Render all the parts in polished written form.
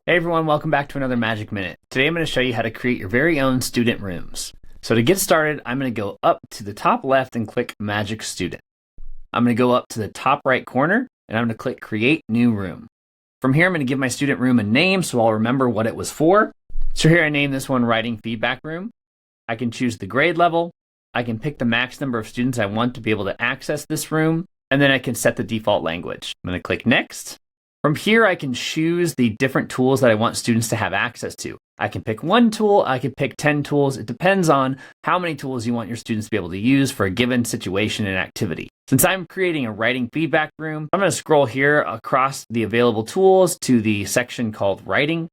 Hey everyone, welcome back to another Magic Minute. Today I'm going to show you how to create your very own student rooms. So to get started, I'm going to go up to the top left and click Magic Student. I'm going to go up to the top right corner and I'm going to click Create New Room. From here, I'm going to give my student room a name so I'll remember what it was for. So here I name this one Writing Feedback Room. I can choose the grade level. I can pick the max number of students I want to be able to access this room. And then I can set the default language. I'm going to click Next. From here, I can choose the different tools that I want students to have access to. I can pick one tool, I can pick 10 tools. It depends on how many tools you want your students to be able to use for a given situation and activity. Since I'm creating a writing feedback room, I'm going to scroll here across the available tools to the section called Writing.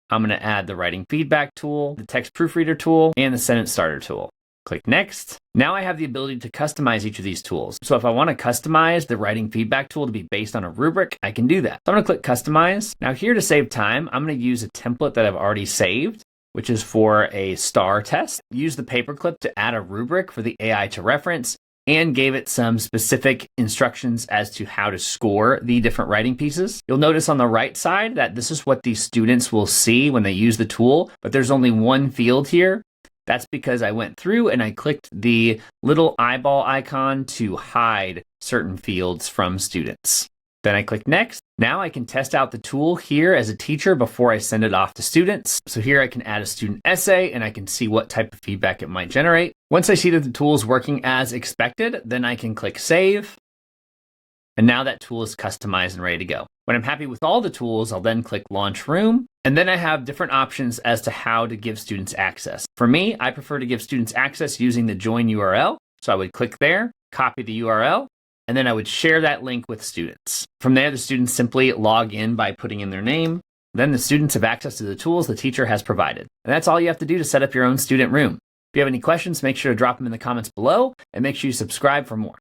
I'm going to add the writing feedback tool, the text proofreader tool, and the sentence starter tool. Click Next. Now I have the ability to customize each of these tools. So if I want to customize the writing feedback tool to be based on a rubric, I can do that. So I'm going to click Customize. Now here to save time, I'm going to use a template that I've already saved, which is for a STAR test. Use the paperclip to add a rubric for the AI to reference and gave it some specific instructions as to how to score the different writing pieces. You'll notice on the right side that this is what the students will see when they use the tool, but there's only one field here. That's because I went through and I clicked the little eyeball icon to hide certain fields from students. Then I click Next. Now I can test out the tool here as a teacher before I send it off to students. So here I can add a student essay and I can see what type of feedback it might generate. Once I see that the tool is working as expected, then I can click Save. And now that tool is customized and ready to go. When I'm happy with all the tools, I'll then click Launch Room. And then I have different options as to how to give students access. For me, I prefer to give students access using the join URL. So I would click there, copy the URL, and then I would share that link with students. From there, the students simply log in by putting in their name. Then the students have access to the tools the teacher has provided. And that's all you have to do to set up your own student room. If you have any questions, make sure to drop them in the comments below and make sure you subscribe for more.